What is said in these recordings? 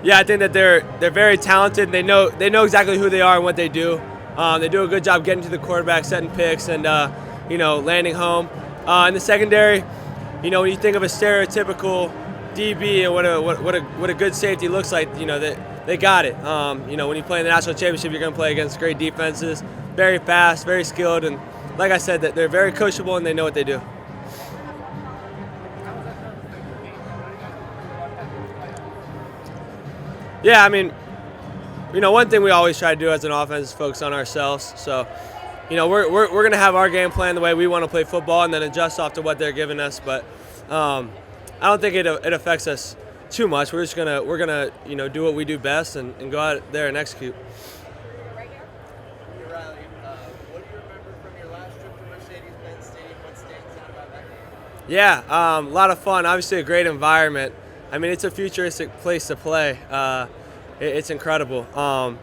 Yeah, I think that they're very talented. They know exactly who they are and what they do. They do a good job getting to the quarterback, setting picks, and landing home. In the secondary, when you think of a stereotypical DB and what a good safety looks like, they got it. When you play in the national championship, you're going to play against great defenses, very fast, very skilled, and like I said, that they're very coachable and they know what they do. Yeah, I mean, one thing we always try to do as an offense is focus on ourselves. So, we're going to have our game plan the way we want to play football and then adjust off to what they're giving us. But I don't think it affects us too much. We're gonna do what we do best and go out there and execute. Right here. Hey, Riley, what do you remember from your last trip to Mercedes-Benz Stadium? What stands out about that game? Yeah, a lot of fun. Obviously, a great environment. I mean, it's a futuristic place to play. It's incredible. A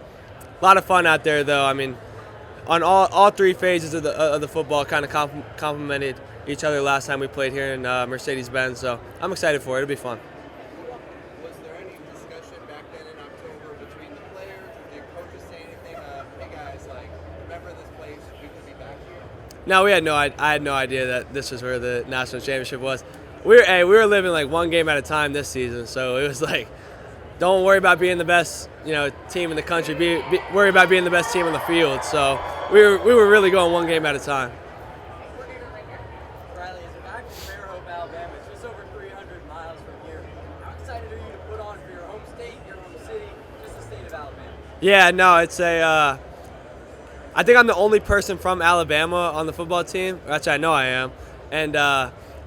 lot of fun out there, though. I mean, on all three phases of the football, kind of complemented each other last time we played here in Mercedes-Benz. So I'm excited for it. It'll be fun. Was there any discussion back then in October between the players? Did your coaches say anything? Hey guys, remember this place? We could be back here. No, I had no idea that this was where the national championship was. We were living like one game at a time this season, so it was like, don't worry about being the best team in the country. Worry about being the best team on the field. So we were really going one game at a time. We're here right here. Riley, is back to Fairhope, Alabama. It's just over 300 miles from here. How excited are you to put on for your home state, your home city, just the state of Alabama? Yeah, no, it's I think I'm the only person from Alabama on the football team. Actually, I know I am, and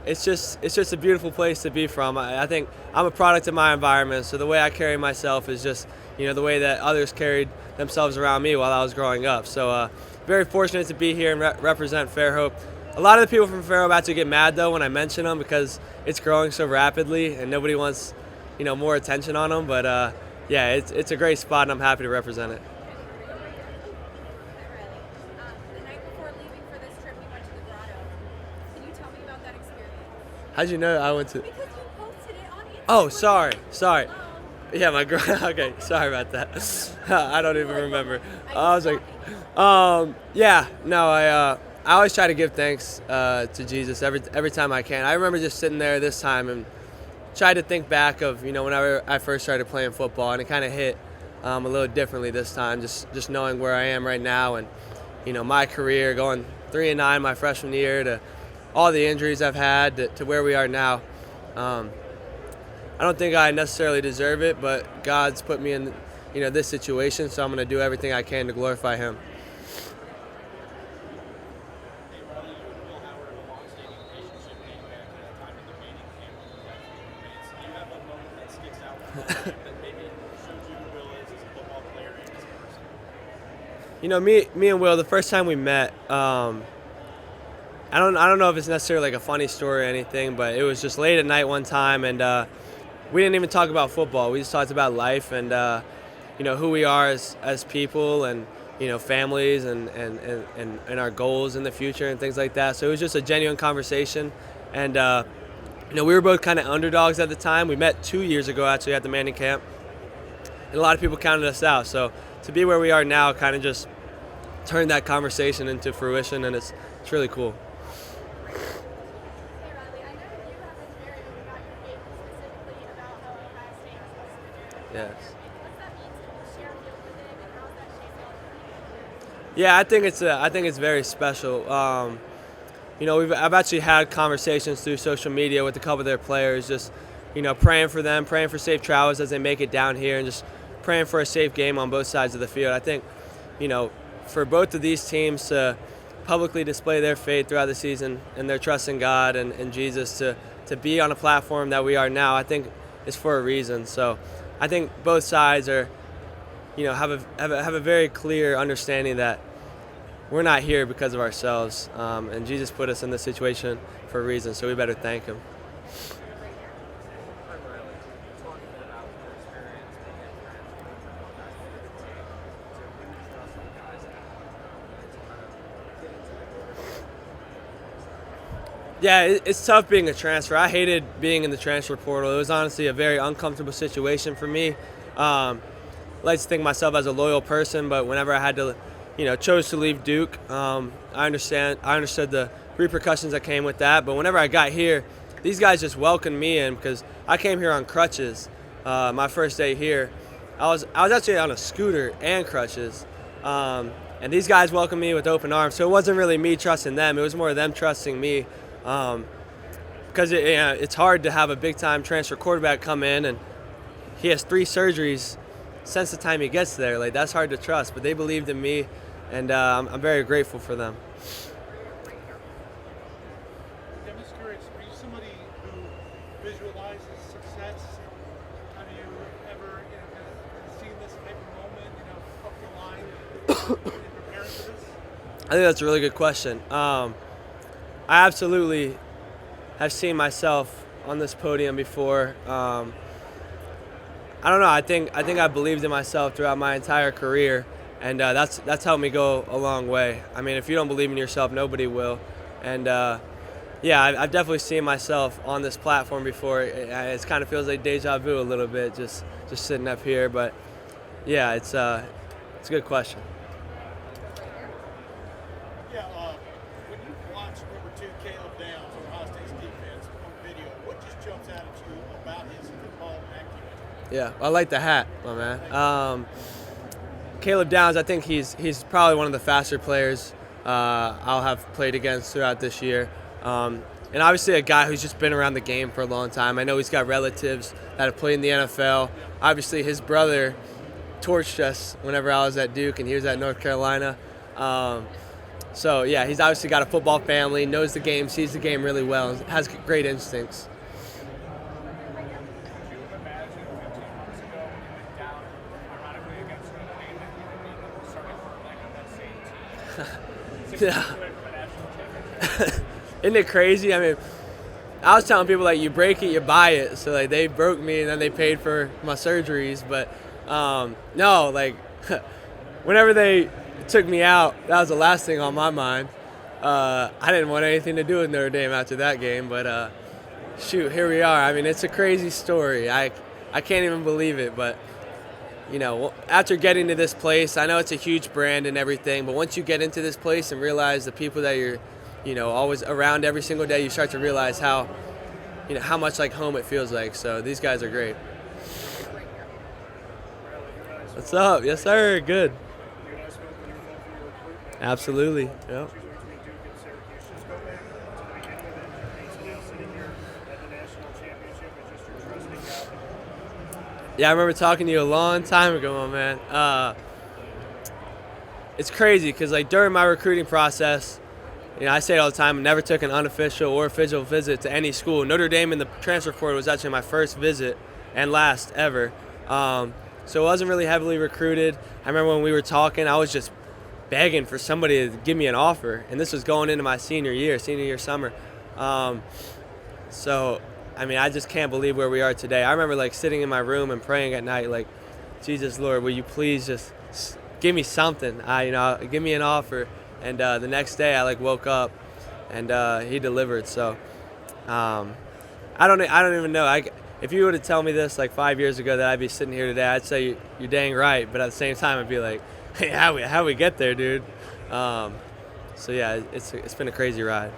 it's just a beautiful place to be from. I think I'm a product of my environment, so the way I carry myself is just the way that others carried themselves around me while I was growing up. So very fortunate to be here and represent Fairhope. A lot of the people from Fairhope actually get mad though when I mention them because it's growing so rapidly and nobody wants more attention on them. But yeah, it's a great spot and I'm happy to represent it. The night before leaving for this trip, we went to the grotto. Can you tell me about that experience? How'd you know I went to? Because you posted it on Instagram. Oh, sorry. Yeah, my girl. Okay, sorry about that. I don't even remember. I was like, yeah, no, I always try to give thanks to Jesus every time I can. I remember just sitting there this time and tried to think back of whenever I first started playing football, and it kind of hit a little differently this time. Just knowing where I am right now, and my career going 3-9 my freshman year to all the injuries I've had to where we are now. I don't think I necessarily deserve it, but God's put me in this situation, so I'm going to do everything I can to glorify Him. Me and Will, the first time we met, I don't know if it's necessarily like a funny story or anything, but it was just late at night one time, and we didn't even talk about football. We just talked about life and who we are as people, and families, and our goals in the future and things like that. So it was just a genuine conversation, and we were both kind of underdogs at the time. We met 2 years ago actually at the Manning camp, and a lot of people counted us out. So to be where we are now kind of just turned that conversation into fruition, and it's really cool. Hey, Riley, I know you have been very open about your faith, specifically about how Ohio State is supposed to be. Yes. What's that mean to share a field with him, and how's that shaped up? Yeah, I think it's very special. I've actually had conversations through social media with a couple of their players, just praying for them, praying for safe travels as they make it down here, and just praying for a safe game on both sides of the field. I think, for both of these teams to publicly display their faith throughout the season and their trust in God and Jesus to be on a platform that we are now, I think is for a reason. So I think both sides are, have a very clear understanding that we're not here because of ourselves, and Jesus put us in this situation for a reason, so we better thank Him. Yeah, it's tough being a transfer. I hated being in the transfer portal. It was honestly a very uncomfortable situation for me. Like to think of myself as a loyal person, but whenever I had to, chose to leave Duke, I understood the repercussions that came with that. But whenever I got here, these guys just welcomed me in because I came here on crutches. My first day here, I was actually on a scooter and crutches, and these guys welcomed me with open arms. So it wasn't really me trusting them; it was more them trusting me. Because it's hard to have a big-time transfer quarterback come in and he has 3 surgeries since the time he gets there. Like, that's hard to trust, but they believed in me, and I'm very grateful for them. I'm just curious, are you somebody who visualizes success? Have you ever seen this type of moment, up the line in preparing for this? I think that's a really good question. I absolutely have seen myself on this podium before. I don't know. I think I believed in myself throughout my entire career, and that's helped me go a long way. I mean, if you don't believe in yourself, nobody will. And I've definitely seen myself on this platform before. It kind of feels like deja vu a little bit, just sitting up here. But yeah, it's a good question. Yeah, when you watch number 2 Caleb Downs on Ohio State's defense on video, what just jumps out at you about his football acumen? Yeah, I like the hat, my man. Caleb Downs, I think he's probably one of the faster players I'll have played against throughout this year. And obviously a guy who's just been around the game for a long time. I know he's got relatives that have played in the NFL. Obviously his brother torched us whenever I was at Duke and he was at North Carolina. So yeah, he's obviously got a football family, knows the game, sees the game really well, and has great instincts. Could you imagine 15 months ago when you went down, ironically, against Notre Dame, that you were starting quarterback on that same team? 6 Yeah. months away from a national championship. Isn't it crazy? I mean, I was telling people, like, you break it, you buy it. So, like, they broke me and then they paid for my surgeries. But, no, like, whenever they took me out, that was the last thing on my mind. I didn't want anything to do with Notre Dame after that game. But, shoot, here we are. I mean, it's a crazy story. I can't even believe it. But, after getting to this place, I know it's a huge brand and everything. But once you get into this place and realize the people that you're always around every single day, you start to realize how much like home it feels like. So these guys are great. What's up? Yes, sir. Good. Absolutely. Yep. Yeah, I remember talking to you a long time ago, my man. It's crazy because like during my recruiting process, I say it all the time, I never took an unofficial or official visit to any school. Notre Dame in the transfer portal was actually my first visit and last ever. So it wasn't really heavily recruited. I remember when we were talking, I was just begging for somebody to give me an offer. And this was going into my senior year summer. So, I mean, I just can't believe where we are today. I remember like sitting in my room and praying at night, like, Jesus, Lord, will you please just give me something? Give me an offer. And the next day, I woke up, and he delivered. So, I don't even know. If you were to tell me this 5 years ago that I'd be sitting here today, I'd say you're dang right. But at the same time, I'd be like, hey, how we get there, dude? So yeah, it's been a crazy ride.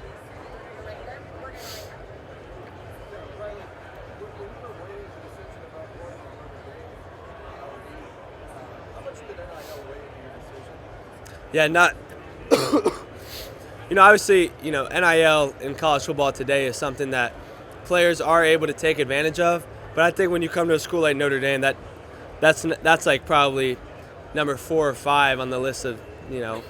Yeah, not. Obviously, NIL in college football today is something that players are able to take advantage of. But I think when you come to a school like Notre Dame, that's like probably number 4 or 5 on the list of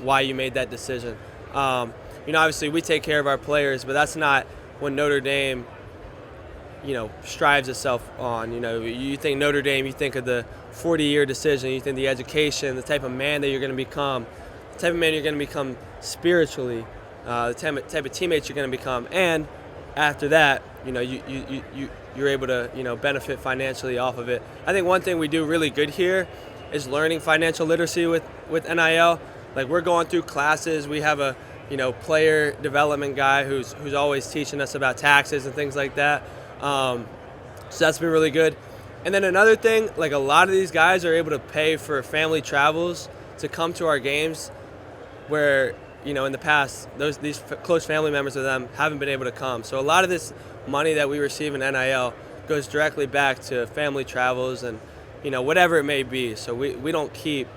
why you made that decision. Obviously we take care of our players, but that's not what Notre Dame strives itself on. You think Notre Dame, you think of the 40-year decision, you think the education, the type of man that you're going to become, the type of man you're going to become spiritually, the type of teammates you're going to become, and after that, you're able to benefit financially off of it. I think one thing we do really good here is learning financial literacy with NIL. Like, we're going through classes. We have a player development guy who's always teaching us about taxes and things like that. So that's been really good. And then another thing, like a lot of these guys are able to pay for family travels to come to our games, where in the past these close family members of them haven't been able to come. So a lot of this money that we receive in NIL goes directly back to family travels and whatever it may be. So we don't keep,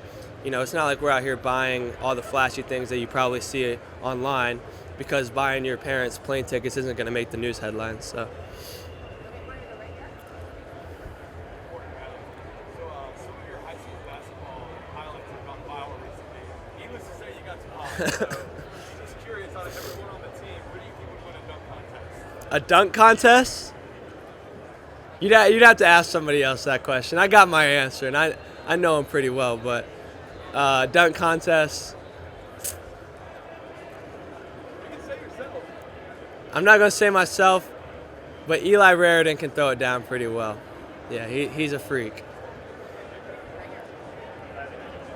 it's not like we're out here buying all the flashy things that you probably see online, because buying your parents plane tickets isn't going to make the news headlines. So. Some of your high school basketball highlights have gone viral recently. Needless to say, you got some highlights. Just curious, out of everyone on the team, who do you think would win a dunk contest? A dunk contest? You'd have to ask somebody else that question. I got my answer, and I know him pretty well, but dunk contest. You can say yourself. I'm not going to say myself, but Eli Raridan can throw it down pretty well. Yeah, he's a freak.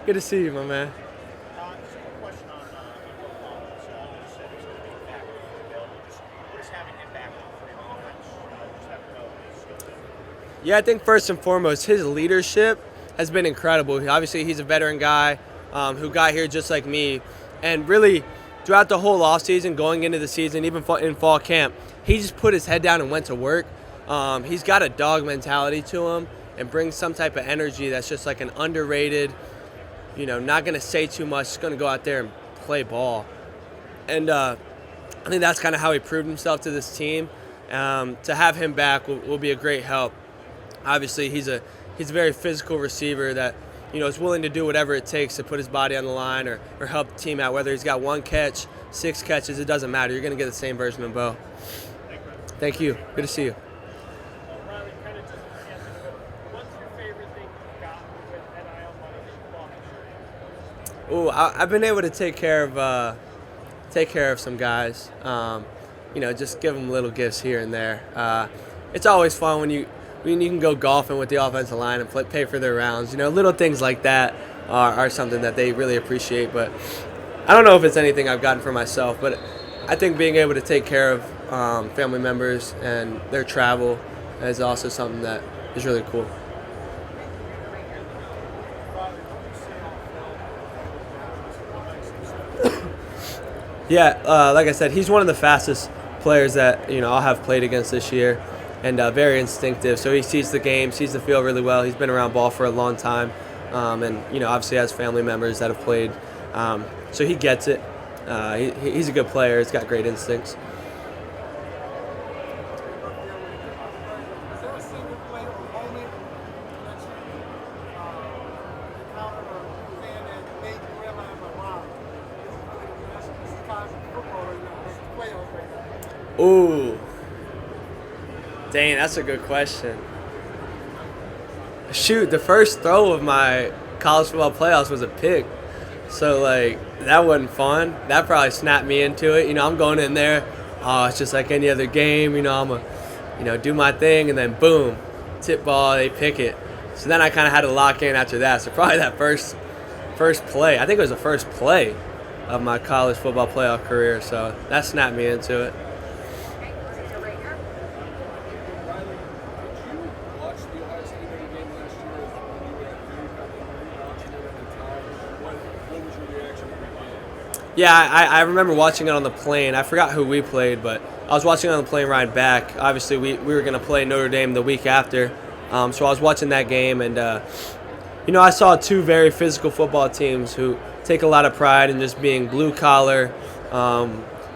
Good to see you, my man. Just a quick question on football. So you said he's going to be back available. What is having him back for your offense? Just have to know his skill set. Yeah, I think first and foremost, his leadership has been incredible. Obviously, he's a veteran guy who got here just like me. And really, throughout the whole offseason, going into the season, even in fall camp, he just put his head down and went to work. He's got a dog mentality to him and brings some type of energy that's just like an underrated, not going to say too much, just going to go out there and play ball. And I think that's kind of how he proved himself to this team. To have him back will be a great help. Obviously, he's a very physical receiver that is willing to do whatever it takes to put his body on the line or help the team out. Whether he's got 1 catch, 6 catches, it doesn't matter. You're going to get the same version of Bo. Thank you. Good to see you. Riley, kind of just answer, but what's your favorite thing you've gotten with NIL money that you bought? I've been able to take care of some guys. Just give them little gifts here and there. It's always fun when you can go golfing with the offensive line and pay for their rounds. Little things like that are something that they really appreciate. But I don't know if it's anything I've gotten for myself, but I think being able to take care of family members and their travel is also something that is really cool. Yeah, like I said, he's one of the fastest players that I'll have played against this year, and very instinctive. So he sees the game, sees the field really well. He's been around ball for a long time, and obviously has family members that have played. So he gets it. He's a good player. He's got great instincts. Is there a single play or moment that you encountered or fan that made you realize, like, wow, this is college football right now, this is playoffs right now? Ooh. Dang, that's a good question. Shoot, the first throw of my college football playoffs was a pick. So, that wasn't fun. That probably snapped me into it. I'm going in there. Oh, it's just like any other game. I'm going to, do my thing. And then, boom, tip ball, they pick it. So then I kind of had to lock in after that. So probably that first play. I think it was the first play of my college football playoff career. So that snapped me into it. Riley, did you watch the Ohio State game last year when you were at Duke? I think you were watching it at the time. What was your reaction when you did? Yeah, I remember watching it on the plane. I forgot who we played, but I was watching it on the plane ride back. Obviously, we were going to play Notre Dame the week after, so I was watching that game, and I saw two very physical football teams who take a lot of pride in just being blue-collar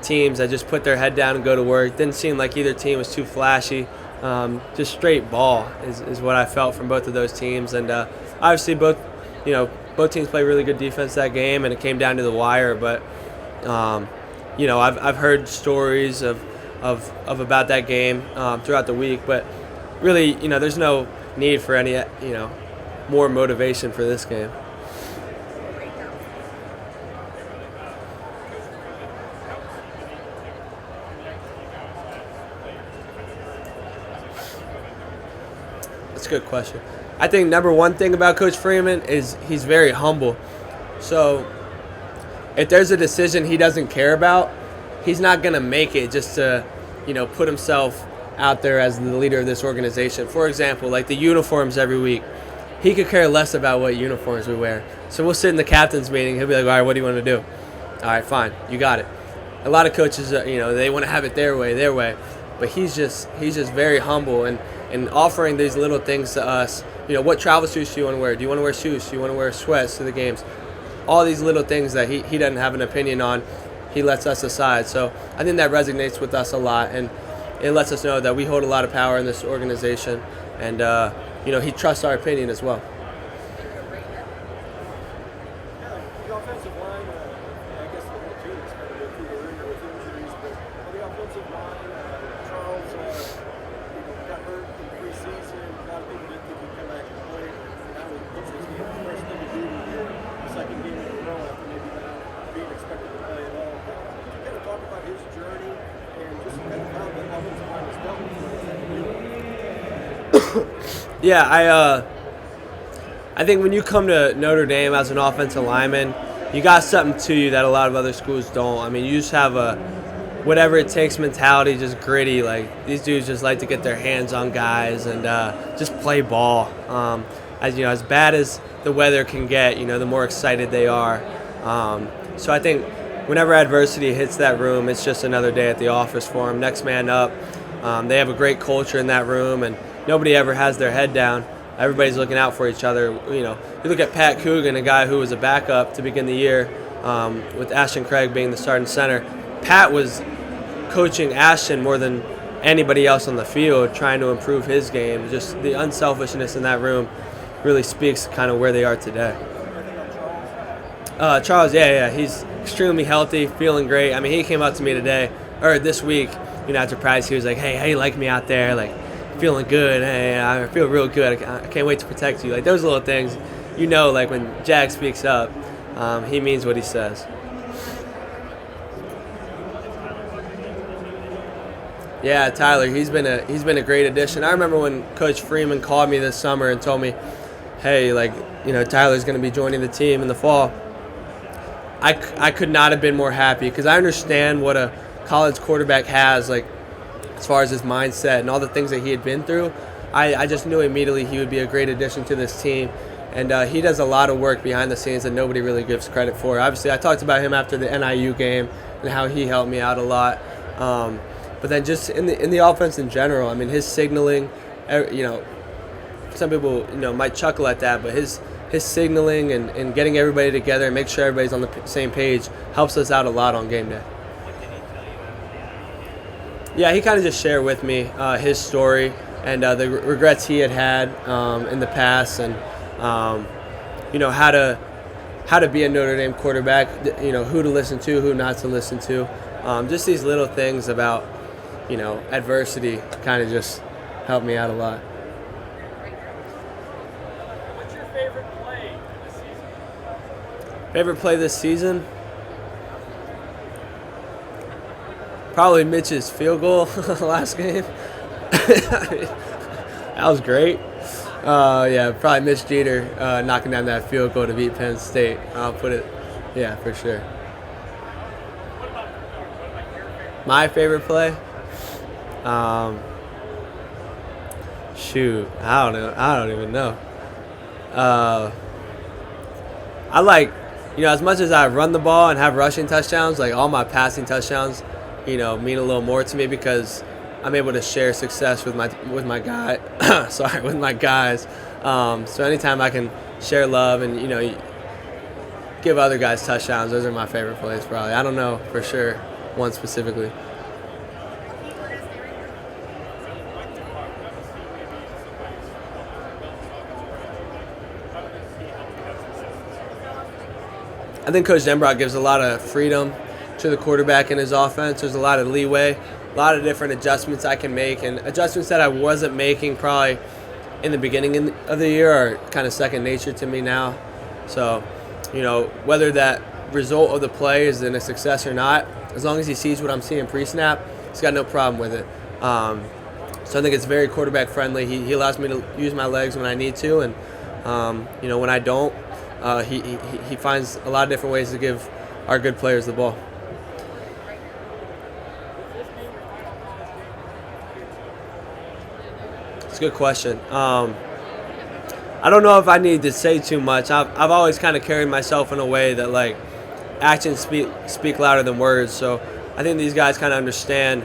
teams that just put their head down and go to work. Didn't seem like either team was too flashy. Just straight ball is what I felt from both of those teams, and obviously both teams played really good defense that game, and it came down to the wire. But I've heard stories of about that game throughout the week, but really there's no need for any more motivation for this game. That's a good question. I think number one thing about Coach Freeman is he's very humble. So if there's a decision he doesn't care about, he's not going to make it just to, put himself out there as the leader of this organization. For example, like the uniforms every week. He could care less about what uniforms we wear. So we'll sit in the captain's meeting. He'll be like, all right, what do you want to do? All right, fine. You got it. A lot of coaches, they want to have it their way. But he's just very humble and offering these little things to us. What travel suits do you want to wear? Do you want to wear shoes? Do you want to wear sweats to the games? All these little things that he doesn't have an opinion on, he lets us aside. So I think that resonates with us a lot, and it lets us know that we hold a lot of power in this organization, and he trusts our opinion as well. The offensive line, I guess the whole team is kind of go through the ringer with injuries, but on the offensive line, Charles got hurt in preseason. A lot of people didn't think he'd come back and play. Now it looks like he's the first thing to do in your second game in a row after maybe not being expected to play at all. Can you kind of talk about his journey and just kind of how the offensive line has dealt with it? Yeah, I think when you come to Notre Dame as an offensive lineman, you got something to you that a lot of other schools don't. I mean, you just have a whatever it takes mentality, just gritty. Like, these dudes just like to get their hands on guys and just play ball. As bad as the weather can get, the more excited they are. So I think whenever adversity hits that room, it's just another day at the office for them. Next man up. They have a great culture in that room, and nobody ever has their head down. Everybody's looking out for each other. You look at Pat Coogan, a guy who was a backup to begin the year, with Ashton Craig being the starting center. Pat was coaching Ashton more than anybody else on the field, trying to improve his game. Just the unselfishness in that room really speaks kind of where they are today. Charles, yeah, he's extremely healthy, feeling great. I mean, he came up to me this week, after practice. He was like, hey, how you like me out there? Like, feeling good. Hey, I feel real good. I can't wait to protect you. Like, those little things, like when Jag speaks up, he means what he says. Yeah, Tyler, he's been a great addition. I remember when Coach Freeman called me this summer and told me, hey, Tyler's going to be joining the team in the fall. I could not have been more happy, because I understand what a college quarterback has, as far as his mindset and all the things that he had been through. I just knew immediately he would be a great addition to this team. And he does a lot of work behind the scenes that nobody really gives credit for. Obviously, I talked about him after the NIU game and how he helped me out a lot. But then just in the offense in general, I mean, his signaling, some people might chuckle at that, but his signaling and getting everybody together and make sure everybody's on the same page helps us out a lot on game day. Yeah, he kind of just shared with me his story and the regrets he had in the past, and how to be a Notre Dame quarterback, who to listen to, who not to listen to. Just these little things about adversity kind of just helped me out a lot. What's your favorite play this season? Favorite play this season? Probably Mitch's field goal last game. That was great. Probably Mitch Jeter knocking down that field goal to beat Penn State. I'll put it, for sure. My favorite play? Shoot, I don't even know. I like, as much as I run the ball and have rushing touchdowns, like all my passing touchdowns, mean a little more to me, because I'm able to share success with my with my guys. So anytime I can share love and give other guys touchdowns, those are my favorite plays probably. I don't know for sure one specifically. I think Coach Denbrock gives a lot of freedom to the quarterback in his offense. There's a lot of leeway, a lot of different adjustments I can make, and adjustments that I wasn't making probably in the beginning of the year are kind of second nature to me now. So, whether that result of the play is in a success or not, as long as he sees what I'm seeing pre-snap, he's got no problem with it. So I think it's very quarterback friendly. He allows me to use my legs when I need to, and when I don't, he finds a lot of different ways to give our good players the ball. It's a good question. I don't know if I need to say too much. I've always kind of carried myself in a way that like actions speak louder than words. So I think these guys kind of understand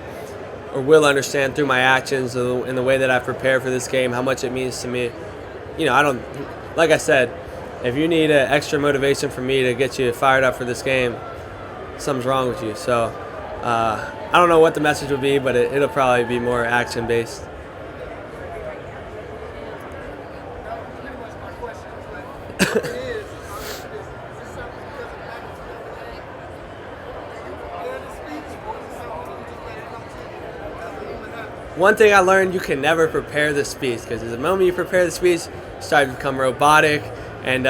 or will understand through my actions and the way that I prepare for this game how much it means to me. You know, I don't, like I said, if you need extra motivation from me to get you fired up for this game, something's wrong with you. So I don't know what the message will be, but it'll probably be more action based. One thing I learned, you can never prepare the speech, because the moment you prepare the speech, you start to become robotic, and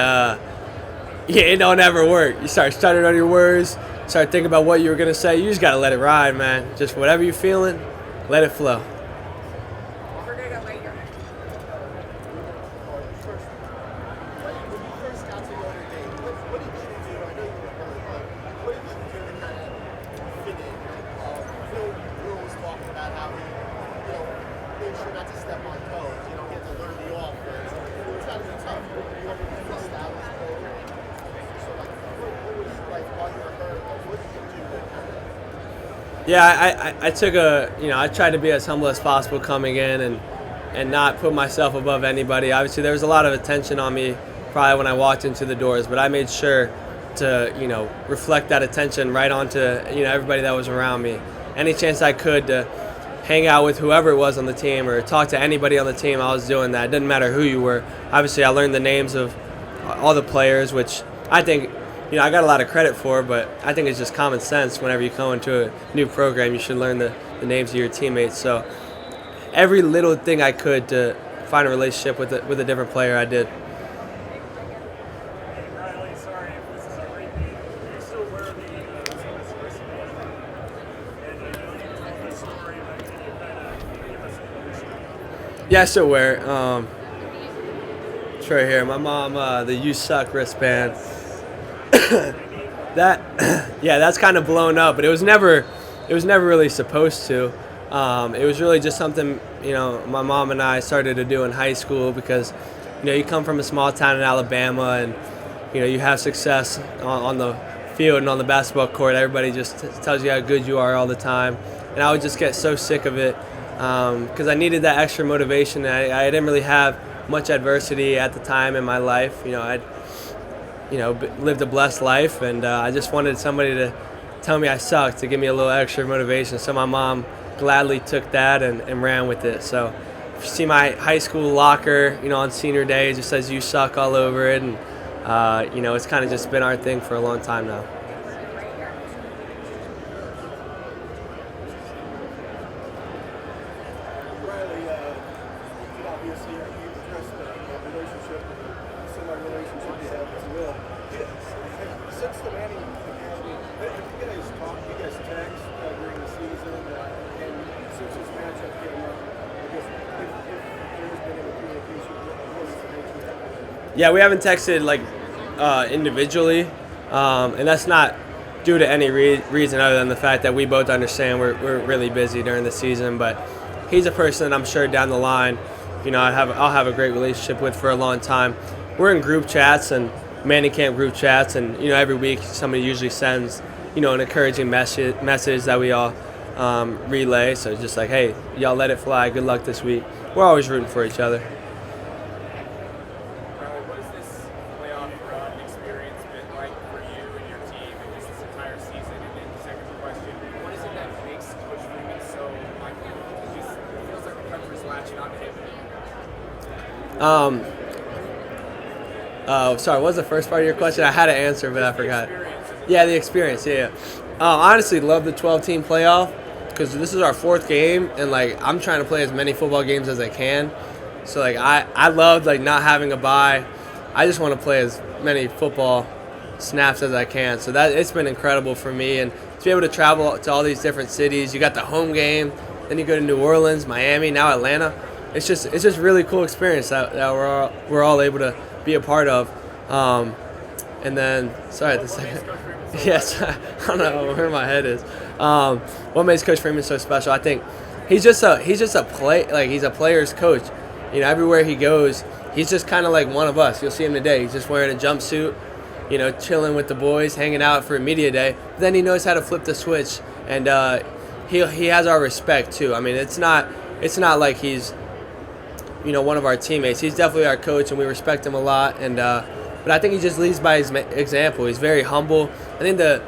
it don't ever work. You start stuttering on your words, start thinking about what you were going to say. You just got to let it ride, man. Just whatever you're feeling, let it flow. Yeah, I took I tried to be as humble as possible coming in and not put myself above anybody. Obviously, there was a lot of attention on me probably when I walked into the doors, but I made sure to, reflect that attention right onto, everybody that was around me. Any chance I could to hang out with whoever it was on the team or talk to anybody on the team, I was doing that. It didn't matter who you were. Obviously, I learned the names of all the players, which I think I got a lot of credit for, but I think it's just common sense. Whenever you come into a new program, you should learn the names of your teammates. So every little thing I could to find a relationship with a different player, I did. Riley, sorry if this is a repeat. You still wear the and I know you told the story, but can you kind of give us a little? Yeah, I still wear it. It's right here. My mom, the "You Suck" wristband. That's kind of blown up, but it was never really supposed to. It was really just something my mom and I started to do in high school because you come from a small town in Alabama and you have success on the field and on the basketball court. Everybody just tells you how good you are all the time, and I would just get so sick of it because I needed that extra motivation. I didn't really have much adversity at the time in my life. I'd lived a blessed life, and I just wanted somebody to tell me I sucked to give me a little extra motivation. So my mom gladly took that and ran with it. So if you see my high school locker, on senior day, it just says "You Suck" all over it, and it's kind of just been our thing for a long time now. Riley, obviously you addressed the relationship, semi-relationship you have as well. Since the Manning Academy, have you guys text during the season, and since this matchup came up, I guess if there's been any communication, what is the nature of that? Yeah, we haven't texted individually, and that's not due to any reason other than the fact that we both understand we're really busy during the season. But he's a person that I'm sure down the line, I'll have a great relationship with for a long time. We're in group chats and Manning Camp group chats, and every week somebody usually sends an encouraging message that we all relay. So it's just like, hey, y'all let it fly. Good luck this week. We're always rooting for each other. What has this playoff run experience been like for you and your team and just this entire season? And then second question, what is it that makes Coach Freeman so it feels like the country's latching onto him? Sorry, what was the first part of your question? I had an answer, but I forgot. Yeah, the experience. Yeah. Honestly, love the 12-team playoff because this is our fourth game, and I'm trying to play as many football games as I can. So I love not having a bye. I just want to play as many football snaps as I can. So that it's been incredible for me, and to be able to travel to all these different cities. You got the home game, then you go to New Orleans, Miami, now Atlanta. It's just really cool experience that we're all able to be a part of. And then, sorry, the second. Yes, I don't know where my head is. What makes Coach Freeman so special? I think he's just a play. He's a player's coach. everywhere he goes, he's just kind of like one of us. You'll see him today. He's just wearing a jumpsuit, chilling with the boys, hanging out for a media day. But then he knows how to flip the switch, and he has our respect too. I mean, it's not like he's one of our teammates. He's definitely our coach, and we respect him a lot. And but I think he just leads by his example. He's very humble. I think the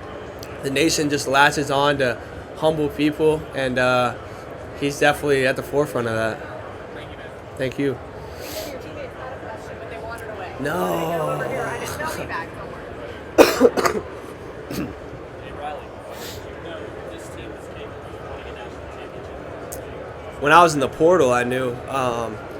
nation just latches on to humble people, and he's definitely at the forefront of that. Thank you, man. Thank you. Your teammates had a question, but they wandered away. No. They go over here. I didn't know me back. Don't worry. Hey Riley, this team is capable of winning a national championship. When I was in the portal, I knew.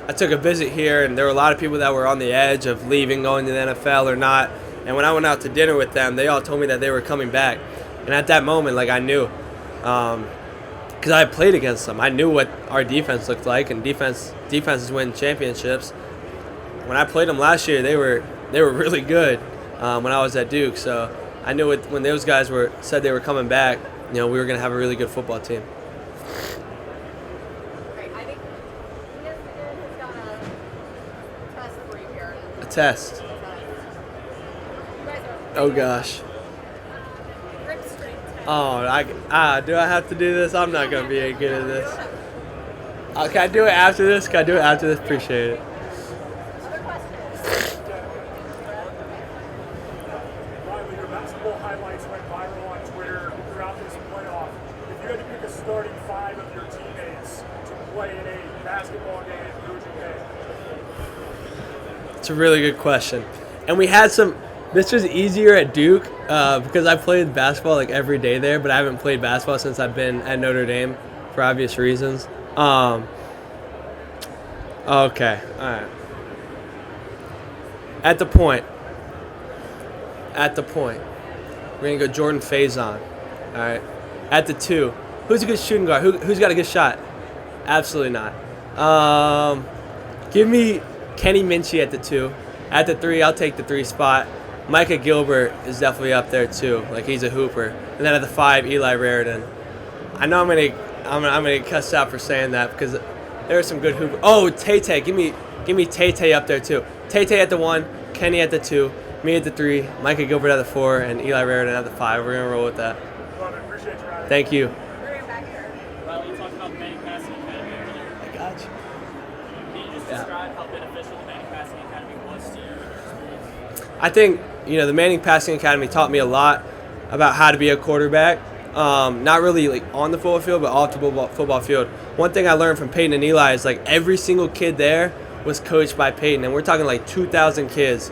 I took a visit here, and there were a lot of people that were on the edge of leaving, going to the NFL or not. And when I went out to dinner with them, they all told me that they were coming back. And at that moment, I knew, because I had played against them. I knew what our defense looked like, and defenses win championships. When I played them last year, they were really good when I was at Duke. So I knew when those guys said they were coming back, we were going to have a really good football team. Great. I think ESPN has got a test for you here. A test. You guys are Oh gosh. grip strength test. Oh, do I have to do this? I'm not gonna be any good at this. Can I do it after this? Appreciate it. Other questions? Riley, your basketball highlights went viral on Twitter throughout this playoff. If you had to pick a starting five of your teammates to play in a basketball game, who would you pick? It's a really good question. And we had some. This was easier at Duke because I played basketball every day there, but I haven't played basketball since I've been at Notre Dame for obvious reasons. Okay, all right. At the point, we're gonna go Jordan Faison. All right. At the 2, who's a good shooting guard? Who's got a good shot? Absolutely not. Give me Kenny Minchie at the 2. At the 3, I'll take the 3 spot. Micah Gilbert is definitely up there too. He's a hooper. And then at the 5, Eli Raridan. I know I'm gonna get cussed out for saying that because there are some good hoopers. Oh, Tay. Give me Tay up there too. Tay at the 1, Kenny at the 2, me at the 3, Micah Gilbert at the 4, and Eli Raridan at the 5. We're gonna roll with that. Love it. Appreciate you, Riley. Thank you. We're back here. Riley, you talked about the Manning Passing Academy earlier. I got you. Can you just describe how beneficial the Manning Passing Academy was to you and your experience? I think the Manning Passing Academy taught me a lot about how to be a quarterback. Not really on the football field, but off the football field. One thing I learned from Peyton and Eli is every single kid there was coached by Peyton, and we're talking 2,000 kids.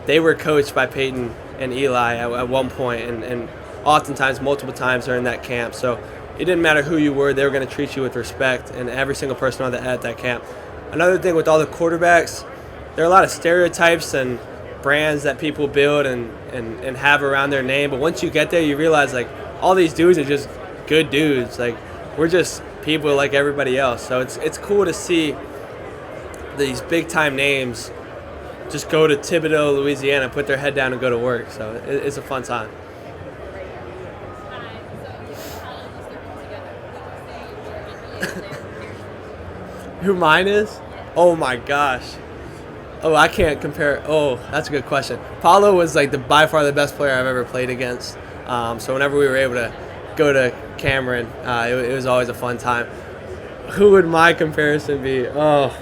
They were coached by Peyton and Eli at one point, and oftentimes multiple times during that camp. So it didn't matter who you were; they were going to treat you with respect, and every single person at that camp. Another thing with all the quarterbacks, there are a lot of stereotypes and brands that people build and have around their name. But once you get there, you realize all these dudes are just good dudes. We're just people like everybody else. So it's cool to see these big time names just go to Thibodaux, Louisiana, put their head down and go to work. So it's a fun time. Who mine is? Oh my gosh. Oh, I can't compare. Oh, that's a good question. Paulo was by far the best player I've ever played against. So whenever we were able to go to Cameron, it was always a fun time. Who would my comparison be? Oh,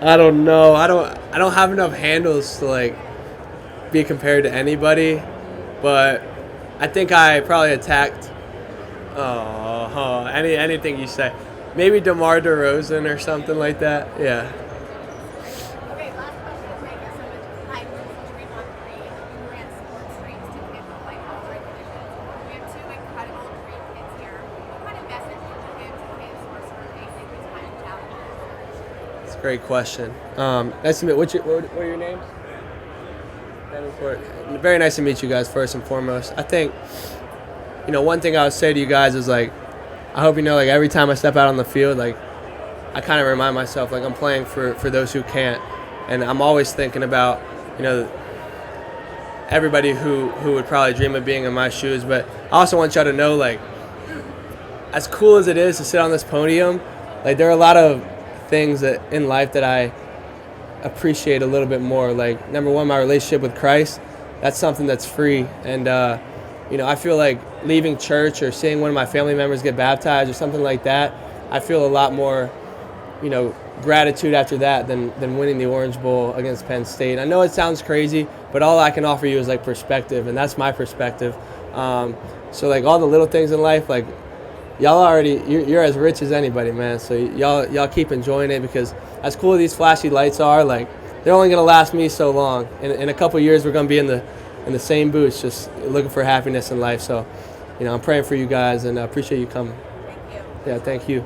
I don't know. I don't have enough handles to be compared to anybody, but I think I probably attacked. Anything you say. Maybe DeMar DeRozan or something like that. Yeah. Okay, last question. Thank you so much. Hi, we're featuring on 3 Grant Sports Streams to get the White House recognition. We have 2 incredible dream kids here. What kind of message would you give to kids who are sort of facing these kind of challenges? That's a great question. Nice to meet. What are your names? Very nice to meet you guys. First and foremost, I think one thing I would say to you guys is I hope every time I step out on the field, I kind of remind myself I'm playing for those who can't, and I'm always thinking about everybody who would probably dream of being in my shoes. But I also want y'all to know as cool as it is to sit on this podium, there are a lot of things that in life that I appreciate a little bit more. Like, number one, my relationship with Christ. That's something that's free. And, I feel like leaving church or seeing one of my family members get baptized or something like that, I feel a lot more, gratitude after that than winning the Orange Bowl against Penn State. I know it sounds crazy, but all I can offer you is like perspective, and that's my perspective. So like all the little things in life, like y'all already, you're as rich as anybody, man. So y'all keep enjoying it, because as cool as these flashy lights are, like they're only gonna last me so long. In a couple of years, we're gonna be in the same booths, just looking for happiness in life. So, I'm praying for you guys, and I appreciate you coming. Thank you. Yeah, thank you.